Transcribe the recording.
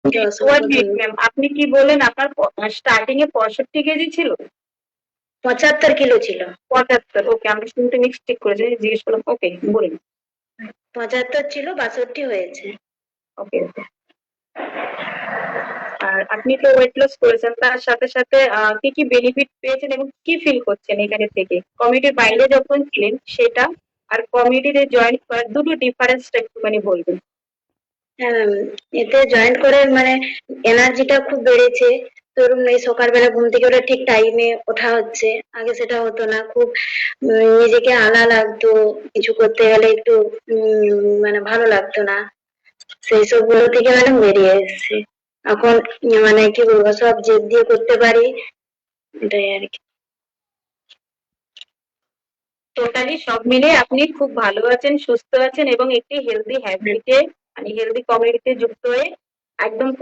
অসংখ্য ধন্যবাদ। ম্যাম, আপনি কি বললেন আপনার স্টার্টিং এ 65 কেজি ছিল? 75 কিলো ছিল। 75, ওকে, আমি শুনতে মিস্টেক করেছি, জিজ্ঞেস করলাম। ওকে, বলুন। 75 ছিল, 62 হয়েছে। ওকে ওকে। আর আপনি তো ওয়েট লস করেছেন, তার সাথে সাথে কি কি বেনিফিট পেয়েছেন এবং কি ফিল করছেন এখানে থেকে? কমিউনিটির বাইরে যখন ছিলেন সেটা, আর কমিউনিটিতে জয়েন করার দুটো ডিফারেন্সটা একটুখানি বলবেন। হ্যাঁ, এতে জয়েন করে মানে এনার্জিটা খুব বেড়েছে। ধরুন এই সকালবেলা ঘুম থেকে ওঠে ঠিক টাইমে ওঠা হচ্ছে, আগে সেটা হতো না। খুব নিজেকে আলা লাগতো, কিছু করতে গেলে একটু মানে ভালো লাগতো না। সেই সব গুলো থেকে মানে বেরিয়ে এসেছি এখন। মানে কি বলবো, সব জেদ দিয়ে করতে পারি, এটাই আর কি। টোটালি সব মিলে আপনি খুব ভালো আছেন, সুস্থ আছেন এবং একটি হেলদি হ্যাবিটে মানে হেলদি কমিউনিটিতে যুক্ত হয়ে একদম